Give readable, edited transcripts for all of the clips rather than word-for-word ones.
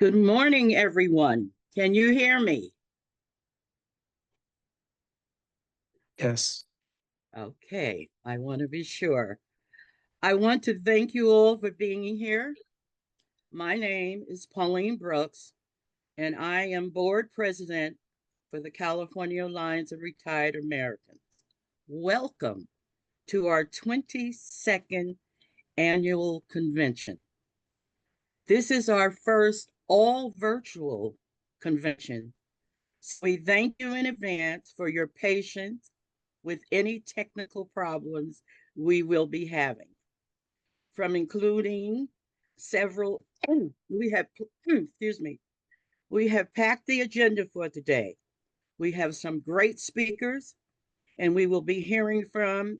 Good morning, everyone. Can you hear me? Yes. Okay, I want to be sure. I want to thank you all for being here. My name is Pauline Brooks, and I am board president for the California Alliance of Retired Americans. Welcome to our 22nd annual convention. This is our first all virtual convention. So we thank you in advance for your patience with any technical problems we will be having. From including several, we have packed the agenda for today. We have some great speakers, and we will be hearing from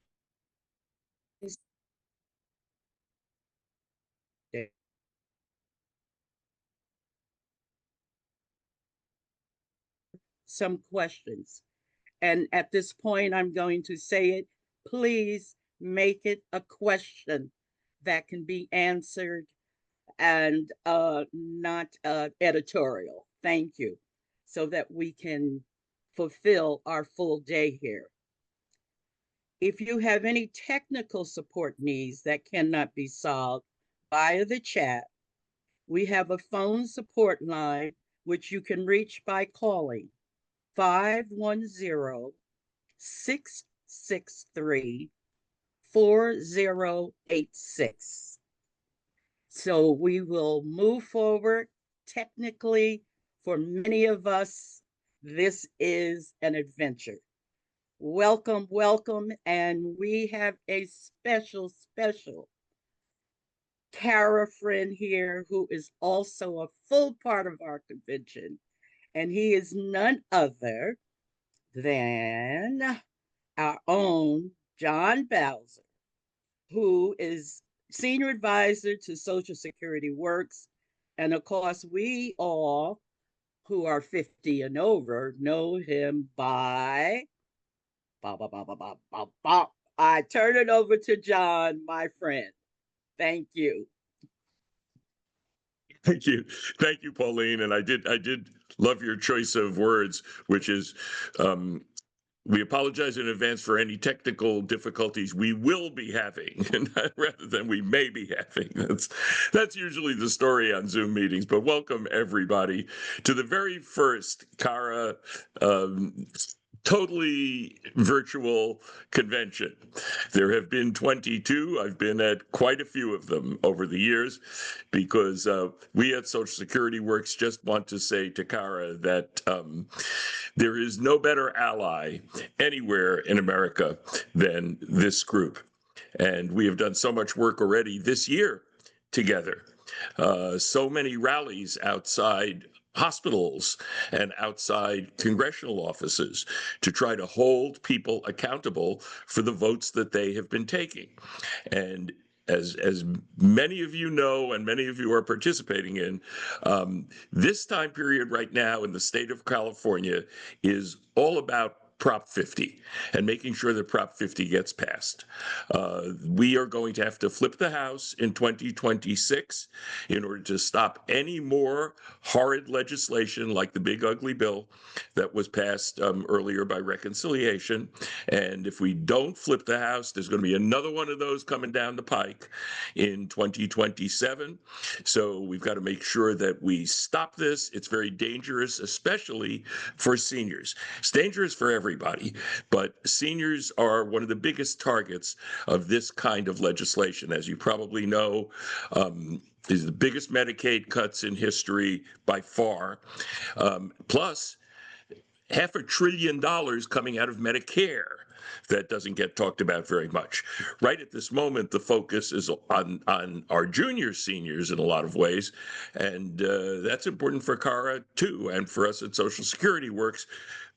some questions. And at this point, I'm going to say it. Please make it a question that can be answered and not editorial. Thank you. So that we can fulfill our full day here. If you have any technical support needs that cannot be solved via the chat, we have a phone support line which you can reach by calling 510-663-4086. So we will move forward. Technically, for many of us, this is an adventure. Welcome, welcome. And we have a special Kara friend here who is also a full part of our convention. And he is none other than our own John Bowser, who is Senior Advisor to Social Security Works. And of course, we all who are 50 and over know him by I turn it over to John, my friend. Thank you. Thank you, Pauline. And I did love your choice of words, which is we apologize in advance for any technical difficulties we will be having, rather than we may be having. That's usually the story on Zoom meetings. But welcome everybody to the very first Kara totally virtual convention. There have been 22. I've been at quite a few of them over the years, because we at Social Security Works just want to say to Kara that there is no better ally anywhere in America than this group. And we have done so much work already this year together. So many rallies outside hospitals and outside congressional offices to try to hold people accountable for the votes that they have been taking. And as many of you know, and many of you are participating in, this time period right now in the state of California is all about Prop 50 and making sure that Prop 50 gets passed. We are going to have to flip the House in 2026 in order to stop any more horrid legislation like the big ugly bill that was passed earlier by reconciliation. And if we don't flip the House, there's going to be another one of those coming down the pike in 2027. So we've got to make sure that we stop this. It's very dangerous, especially for seniors. It's dangerous for everybody, but seniors are one of the biggest targets of this kind of legislation. As you probably know, is the biggest Medicaid cuts in history by far, plus $500 billion coming out of Medicare. that doesn't get talked about very much. Right at this moment, the focus is on our junior seniors in a lot of ways, and that's important for CARA too, and for us at Social Security Works,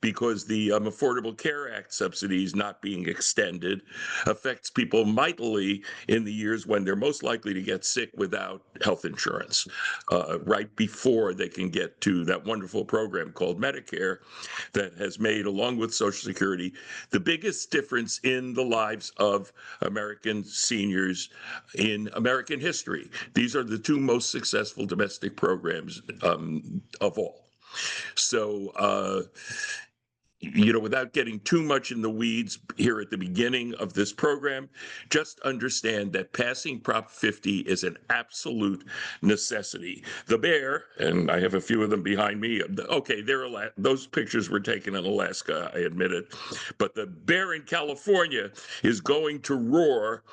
because the Affordable Care Act subsidies not being extended affects people mightily in the years when they're most likely to get sick without health insurance, right before they can get to that wonderful program called Medicare that has made, along with Social Security, the biggest difference in the lives of American seniors in American history. These are the two most successful domestic programs of all. So, without getting too much in the weeds here at the beginning of this program, just understand that passing Prop 50 is an absolute necessity. The bear, and I have a few of them behind me. Okay, those pictures were taken in Alaska, I admit it. But the bear in California is going to roar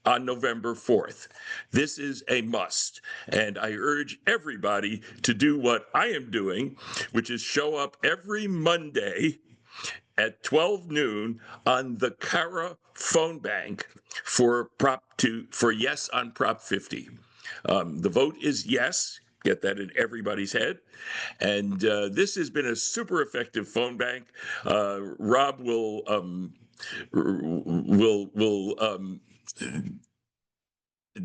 on November 4th. This is a must. And I urge everybody to do what I am doing, which is show up every Monday at 12 noon on the CARA phone bank for yes on Prop 50. The vote is yes. Get that in everybody's head. And this has been a super effective phone bank. Rob will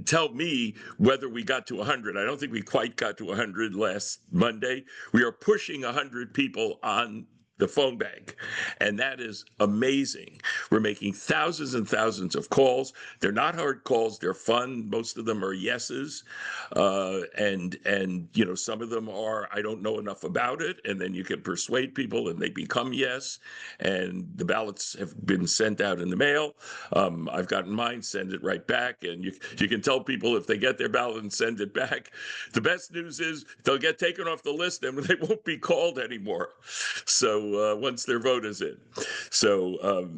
tell me whether we got to 100. I don't think we quite got to 100 last Monday. We are pushing 100 people on the phone bank, and that is amazing. We're making thousands and thousands of calls. They're not hard calls. They're fun. Most of them are yeses, and some of them are I don't know enough about it, and then you can persuade people, and they become yes. And the ballots have been sent out in the mail. I've gotten mine. Send it right back, and you can tell people if they get their ballot and send it back. The best news is they'll get taken off the list, and they won't be called anymore. So once their vote is in. So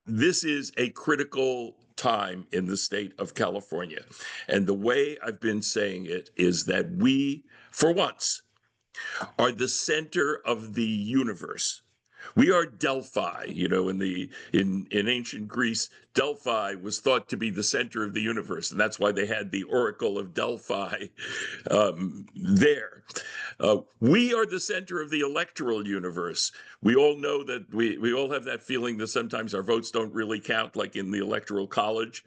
this is a critical time in the state of California. And the way I've been saying it is that we, for once, are the center of the universe. We are Delphi. In ancient Greece, Delphi was thought to be the center of the universe, and that's why they had the Oracle of Delphi there. We are the center of the electoral universe. We all know that we all have that feeling that sometimes our votes don't really count, like in the Electoral College.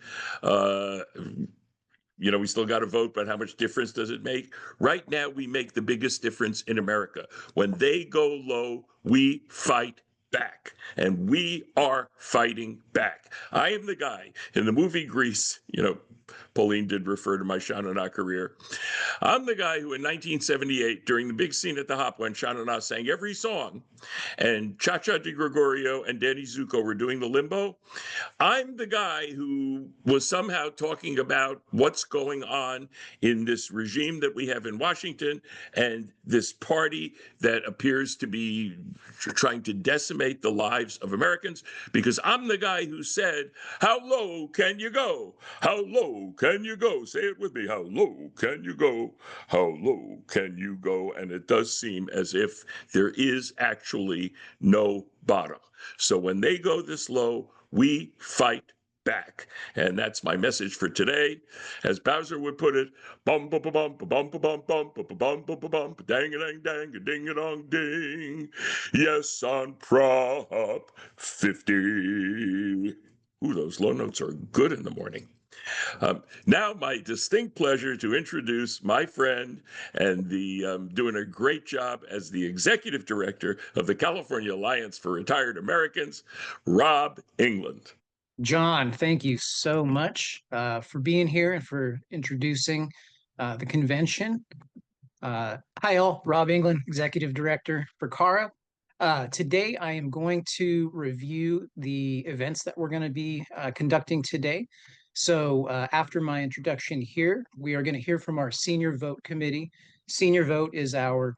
We still got to vote, but how much difference does it make? Right now, we make the biggest difference in America. When they go low, we fight back, and we are fighting back. I am the guy in the movie Grease. Pauline did refer to my Sha Na Na career. I'm the guy who in 1978, during the big scene at the Hop, when Sha Na Na sang every song, and Cha-Cha Di Gregorio and Danny Zuko were doing the limbo, I'm the guy who was somehow talking about what's going on in this regime that we have in Washington and this party that appears to be trying to decimate the lives of Americans, because I'm the guy who said, how low can you go? How low can you go? Say it with me. How low can you go? How low can you go? And it does seem as if there is actually no bottom. So when they go this low, we fight back. And that's my message for today. As Bowser would put it, bum bum bum bum bum bum bum bum bum bum dang a dang dang a ding a dong ding. Yes on Prop 50. Ooh, those low notes are good in the morning. Now, my distinct pleasure to introduce my friend and doing a great job as the executive director of the California Alliance for Retired Americans, Rob England. John, thank you so much for being here and for introducing the convention. Hi all, Rob England, Executive Director for CARA. Today I am going to review the events that we're going to be conducting today. So after my introduction here, we are going to hear from our Senior Vote Committee. Senior Vote is our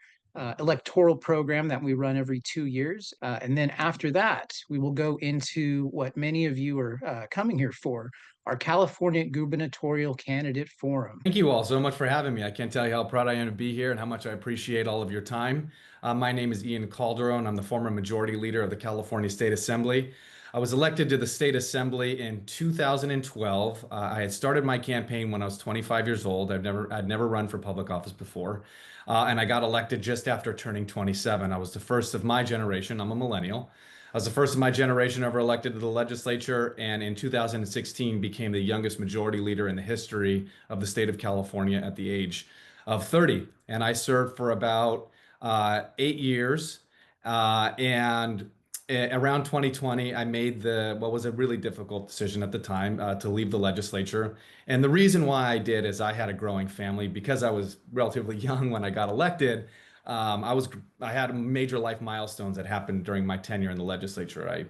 electoral program that we run every 2 years. And then after that, we will go into what many of you are coming here for, our California Gubernatorial Candidate Forum. Thank you all so much for having me. I can't tell you how proud I am to be here and how much I appreciate all of your time. My name is Calderon. I'm the former Majority Leader of the California State Assembly. I was elected to the state assembly in 2012. I had started my campaign when I was 25 years old. I'd never run for public office before. And I got elected just after turning 27. I was the first of my generation. I'm a millennial. I was the first of my generation ever elected to the legislature, and in 2016 became the youngest majority leader in the history of the state of California at the age of 30. And I served for about 8 years. And around 2020, I made what was a really difficult decision at the time to leave the legislature. And the reason why I did is I had a growing family. Because I was relatively young when I got elected. I had major life milestones that happened during my tenure in the legislature. I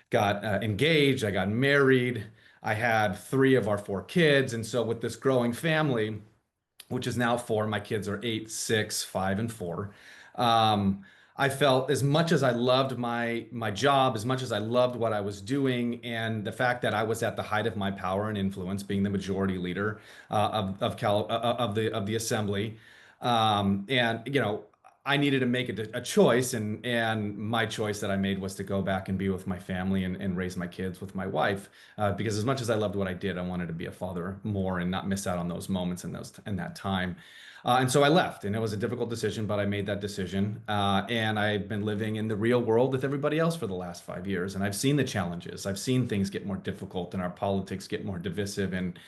got engaged, I got married, I had 3 of our 4 kids. And so with this growing family, which is now 4. My kids are 8, 6, 5, and 4. Um, I felt, as much as I loved my job, as much as I loved what I was doing, and the fact that I was at the height of my power and influence, being the majority leader of the assembly, and I needed to make a choice, and my choice that I made was to go back and be with my family and raise my kids with my wife. Because as much as I loved what I did, I wanted to be a father more and not miss out on those moments and that time. And so I left, and it was a difficult decision, but I made that decision. And I've been living in the real world with everybody else for the last 5 years, and I've seen the challenges. I've seen things get more difficult, and our politics get more divisive, and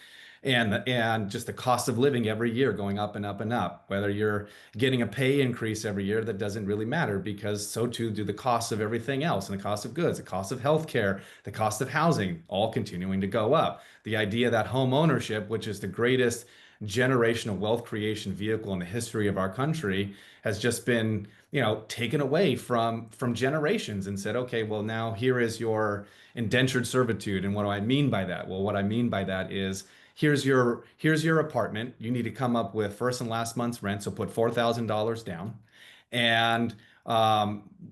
just the cost of living every year going up and up and up. Whether you're getting a pay increase every year, that doesn't really matter, because so too do the costs of everything else, and the cost of goods, the cost of healthcare, the cost of housing, all continuing to go up. The idea that home ownership, which is the greatest generational wealth creation vehicle in the history of our country, has just been, taken away from generations, and said, okay, well, now here is your indentured servitude. And what do I mean by that? Well, what I mean by that is, here's your apartment. You need to come up with first and last month's rent. So put $4,000 down, and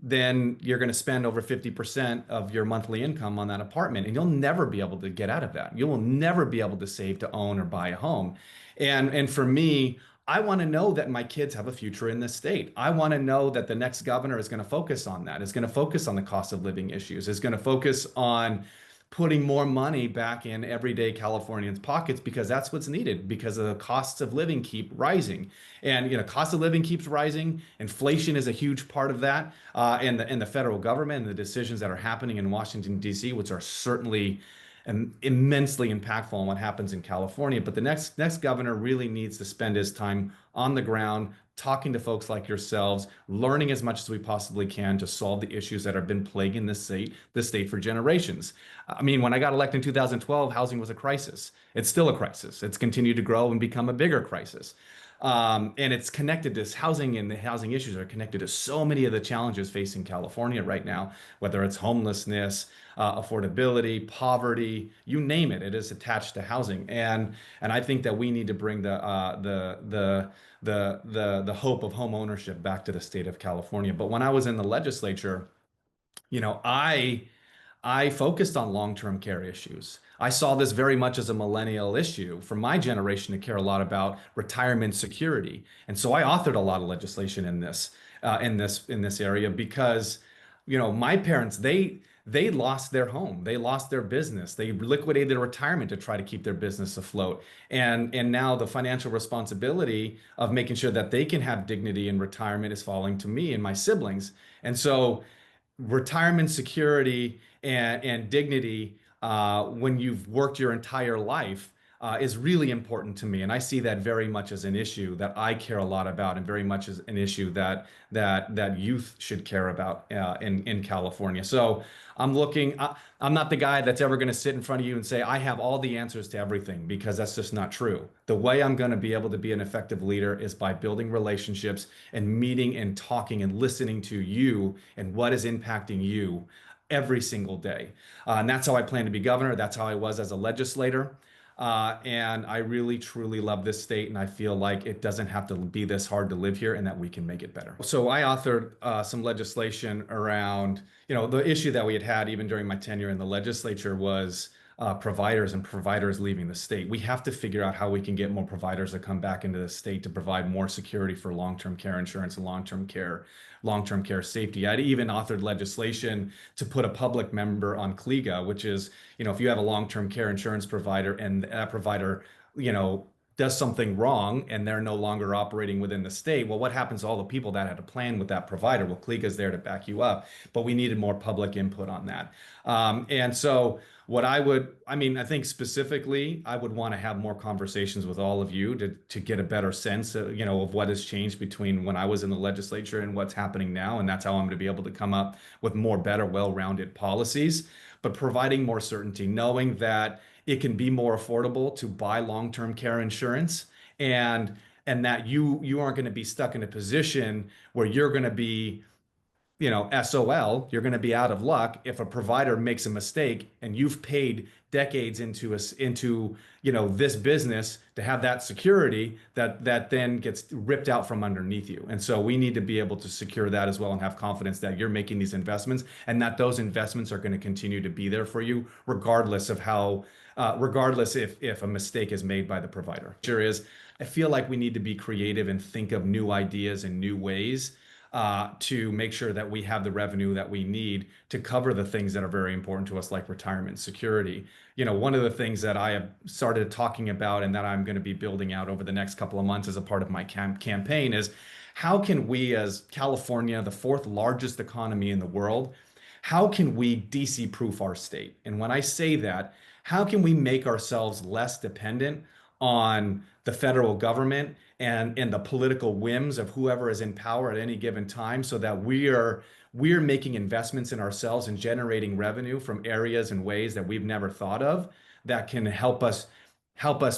then you're going to spend over 50% of your monthly income on that apartment, and you'll never be able to get out of that. You will never be able to save to own or buy a home. And for me, I want to know that my kids have a future in this state. I want to know that the next governor is going to focus on that. Is going to focus on the cost of living issues. Is going to focus on putting more money back in everyday Californians' pockets, because that's what's needed, because the costs of living keep rising. And cost of living keeps rising. Inflation is a huge part of that, and the federal government and the decisions that are happening in Washington, D.C., which are certainly immensely impactful on what happens in California. But the next governor really needs to spend his time on the ground, talking to folks like yourselves, learning as much as we possibly can to solve the issues that have been plaguing this state for generations. I mean, when I got elected in 2012, housing was a crisis. It's still a crisis. It's continued to grow and become a bigger crisis. And it's connected to this housing, and the housing issues are connected to so many of the challenges facing California right now, whether it's homelessness, affordability, poverty, you name it, it is attached to housing. And I think that we need to bring the hope of home ownership back to the state of California. But when I was in the legislature, you know, I focused on long-term care issues. I saw this very much as a millennial issue for my generation to care a lot about retirement security. And so I authored a lot of legislation in this area, because, you know, my parents, they lost their home, they lost their business, they liquidated their retirement to try to keep their business afloat. And now the financial responsibility of making sure that they can have dignity in retirement is falling to me and my siblings. And so retirement security and dignity, when you've worked your entire life, is really important to me. And I see that very much as an issue that I care a lot about, and very much as an issue that youth should care about in California. So I'm not the guy that's ever going to sit in front of you and say, I have all the answers to everything, because that's just not true. The way I'm going to be able to be an effective leader is by building relationships and meeting and talking and listening to you and what is impacting you every single day. And that's how I plan to be governor. That's how I was as a legislator. And I really, truly love this state, and I feel like it doesn't have to be this hard to live here, and that we can make it better. So I authored some legislation around, you know, the issue that we had even during my tenure in the legislature was providers and providers leaving the state. We have to figure out how we can get more providers to come back into the state to provide more security for long-term care insurance and long-term care safety. I'd even authored legislation to put a public member on CLIGA, which is, if you have a long-term care insurance provider and that provider, does something wrong and they're no longer operating within the state, well, what happens to all the people that had a plan with that provider? Well, CLIGA is there to back you up, but we needed more public input on that. And so I think specifically, I would want to have more conversations with all of you to get a better sense of, of what has changed between when I was in the legislature and what's happening now. And that's how I'm going to be able to come up with more better, well-rounded policies, but providing more certainty, knowing that it can be more affordable to buy long-term care insurance, and that you aren't going to be stuck in a position where you're going to be, SOL, you're going to be out of luck if a provider makes a mistake and you've paid decades into this business to have that security that then gets ripped out from underneath you. And so we need to be able to secure that as well and have confidence that you're making these investments and that those investments are going to continue to be there for you, regardless of regardless if a mistake is made by the provider. Sure is. I feel like we need to be creative and think of new ideas and new ways to make sure that we have the revenue that we need to cover the things that are very important to us, like retirement security. One of the things that I have started talking about and that I'm going to be building out over the next couple of months as a part of my campaign is how can we, as California, the fourth largest economy in the world, how can we DC-proof our state? And when I say that, how can we make ourselves less dependent on the federal government and the political whims of whoever is in power at any given time, so that we're making investments in ourselves and generating revenue from areas and ways that we've never thought of that can help us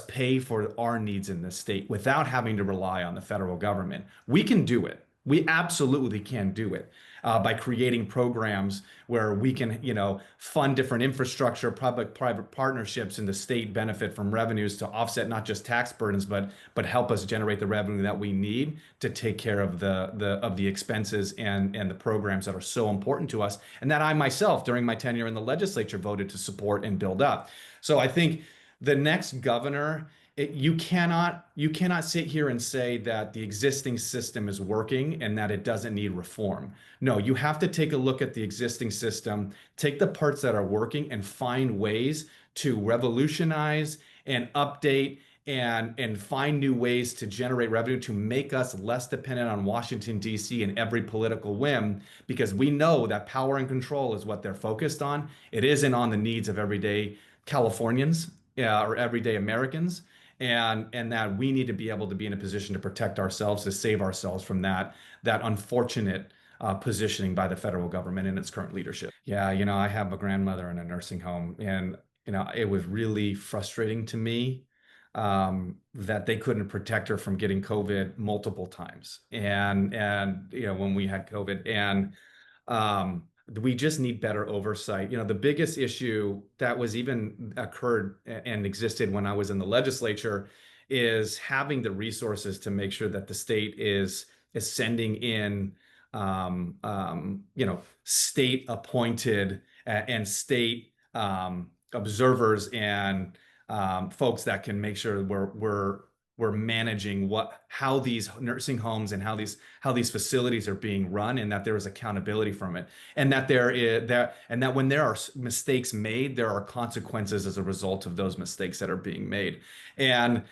pay for our needs in this state without having to rely on the federal government. We can do it. We absolutely can do it by creating programs where we can, fund different infrastructure, public-private partnerships, and the state benefit from revenues to offset not just tax burdens, but help us generate the revenue that we need to take care of the expenses and the programs that are so important to us, and that I myself, during my tenure in the legislature, voted to support and build up. So I think the next governor, you cannot sit here and say that the existing system is working and that it doesn't need reform. No, you have to take a look at the existing system, take the parts that are working and find ways to revolutionize and update and find new ways to generate revenue to make us less dependent on Washington, D.C. and every political whim, because we know that power and control is what they're focused on. It isn't on the needs of everyday Californians or everyday Americans. And that we need to be able to be in a position to protect ourselves, to save ourselves from that unfortunate positioning by the federal government and its current leadership. Yeah, I have a grandmother in a nursing home, and it was really frustrating to me that they couldn't protect her from getting COVID multiple times, and when we had COVID, and we just need better oversight. The biggest issue that was even occurred and existed when I was in the legislature is having the resources to make sure that the state is sending in, state appointed and state observers and folks that can make sure we're managing how these nursing homes and how these facilities are being run, and that there is accountability from it, and that when there are mistakes made, there are consequences as a result of those mistakes that are being made. And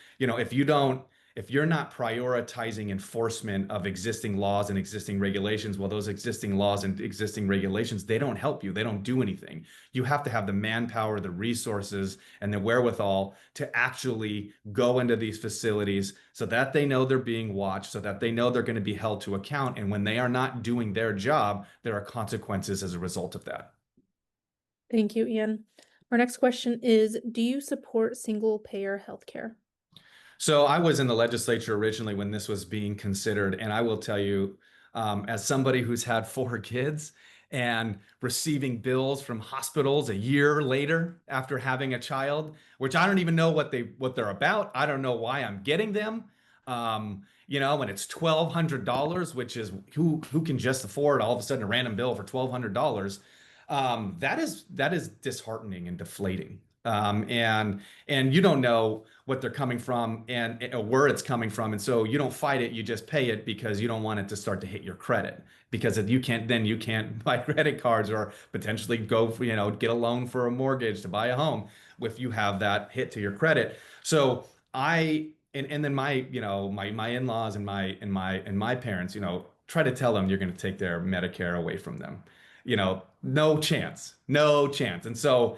if you're not prioritizing enforcement of existing laws and existing regulations, well, those existing laws and existing regulations, they don't help you. They don't do anything. You have to have the manpower, the resources, and the wherewithal to actually go into these facilities so that they know they're being watched, so that they know they're going to be held to account. And when they are not doing their job, there are consequences as a result of that. Thank you, Ian. Our next question is, do you support single-payer healthcare? So I was in the legislature originally when this was being considered, and I will tell you, as somebody who's had 4 kids and receiving bills from hospitals a year later after having a child, which I don't even know what they're about. I don't know why I'm getting them. And it's $1,200, which is who can just afford all of a sudden a random bill for $1,200. That is disheartening and deflating. And you don't know what they're coming from and where it's coming from, and so you don't fight it. You just pay it because you don't want it to start to hit your credit. Because if you can't, then you can't buy credit cards or potentially go for, get a loan for a mortgage to buy a home if you have that hit to your credit. So and then my in-laws and my parents, try to tell them you're going to take their Medicare away from them. No chance, no chance. And so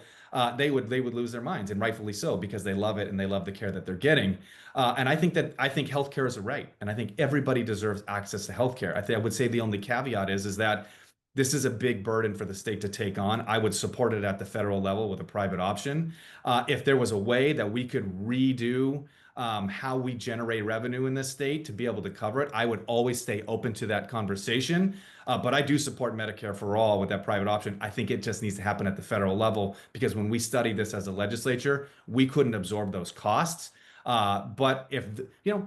they would lose their minds, and rightfully so, because they love it and they love the care that they're getting. And I think healthcare is a right, and I think everybody deserves access to healthcare. I would say the only caveat is that this is a big burden for the state to take on. I would support it at the federal level with a private option. If there was a way that we could redo how we generate revenue in this state to be able to cover it, I would always stay open to that conversation. But I do support Medicare for all with that private option. I think it just needs to happen at the federal level, because when we studied this as a legislature, we couldn't absorb those costs. But if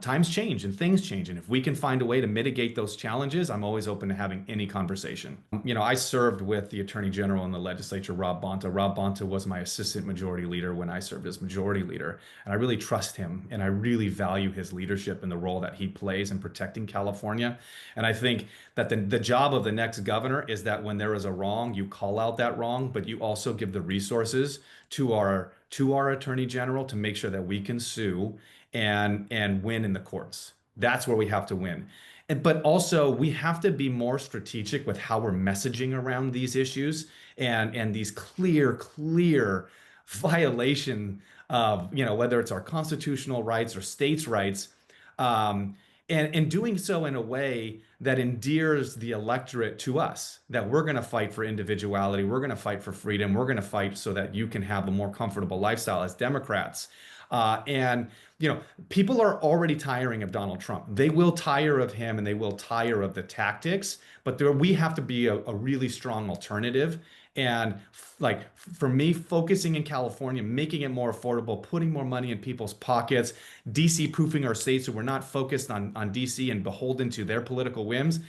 times change and things change, and if we can find a way to mitigate those challenges, I'm always open to having any conversation. I served with the Attorney General in the legislature, Rob Bonta. Rob Bonta was my assistant majority leader when I served as majority leader, and I really trust him, and I really value his leadership and the role that he plays in protecting California. And I think that the job of the next governor is that when there is a wrong, you call out that wrong, but you also give the resources to our Attorney General to make sure that we can sue and win in the courts. That's where we have to win. But also we have to be more strategic with how we're messaging around these issues and these clear violation of, whether it's our constitutional rights or states' rights, and doing so in a way that endears the electorate to us, that we're going to fight for individuality, we're going to fight for freedom, we're going to fight so that you can have a more comfortable lifestyle as Democrats. And people are already tiring of Donald Trump. They will tire of him, and they will tire of the tactics, but we have to be a really strong alternative. And for me, focusing in California, making it more affordable, putting more money in people's pockets, DC proofing our state so we're not focused on DC and beholden to their political whims.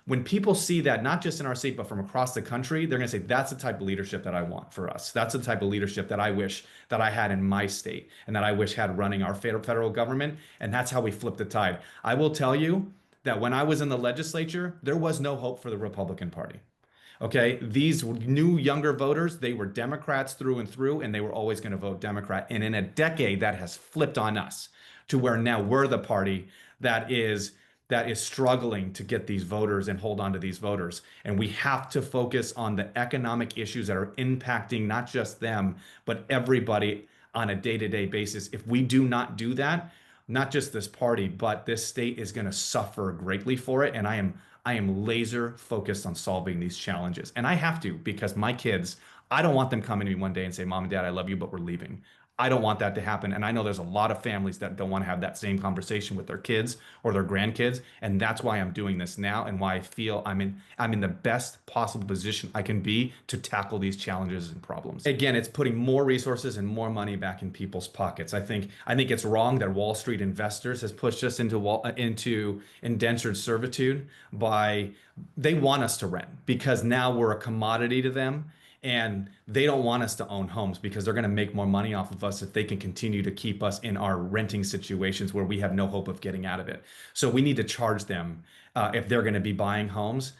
When people see that, not just in our state, but from across the country, they're going to say, that's the type of leadership that I want for us. That's the type of leadership that I wish that I had in my state and that I wish had running our federal government. And that's how we flip the tide. I will tell you that when I was in the legislature, there was no hope for the Republican Party. Okay, these new younger voters, they were Democrats through and through, and they were always going to vote Democrat. And in a decade, that has flipped on us to where now we're the party that is struggling to get these voters and hold on to these voters. And we have to focus on the economic issues that are impacting not just them, but everybody on a day-to-day basis. If we do not do that, not just this party, but this state is going to suffer greatly for it. And I am laser focused on solving these challenges. And I have to, because my kids, I don't want them coming to me one day and say, Mom and Dad, I love you, but we're leaving. I don't want that to happen. And I know there's a lot of families that don't want to have that same conversation with their kids or their grandkids. And that's why I'm doing this now, and why I feel I'm in the best possible position I can be to tackle these challenges and problems. Again, it's putting more resources and more money back in people's pockets. I think it's wrong that Wall Street investors has pushed us into indentured servitude they want us to rent because now we're a commodity to them. And they don't want us to own homes because they're going to make more money off of us if they can continue to keep us in our renting situations where we have no hope of getting out of it. So we need to charge them if they're going to be buying homes.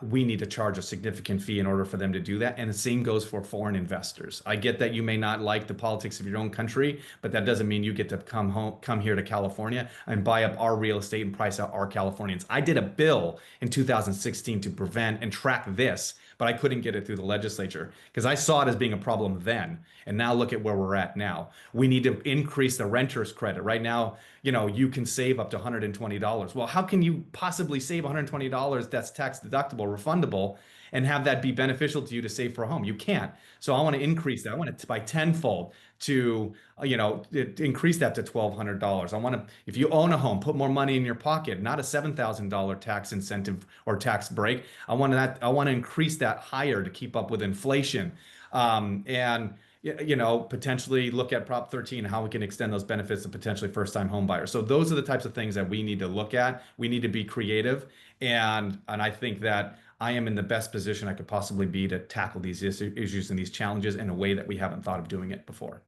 We need to charge a significant fee in order for them to do that. And the same goes for foreign investors. I get that you may not like the politics of your own country, but that doesn't mean you get to come here to California and buy up our real estate and price out our Californians. I did a bill in 2016 to prevent and track this, but I couldn't get it through the legislature because I saw it as being a problem then. And now look at where we're at now. We need to increase the renter's credit. Right now, you can save up to $120. Well, how can you possibly save $120 that's tax deductible, refundable, and have that be beneficial to you to save for a home? You can't. So I want to increase that. I want it by tenfold to, increase that to $1,200. I want to, if you own a home, put more money in your pocket, not a $7,000 tax incentive or tax break. I want to increase that higher to keep up with inflation. And potentially look at Prop 13, how we can extend those benefits to potentially first-time home buyers. So those are the types of things that we need to look at. We need to be creative. And I think that I am in the best position I could possibly be to tackle these issues and these challenges in a way that we haven't thought of doing it before.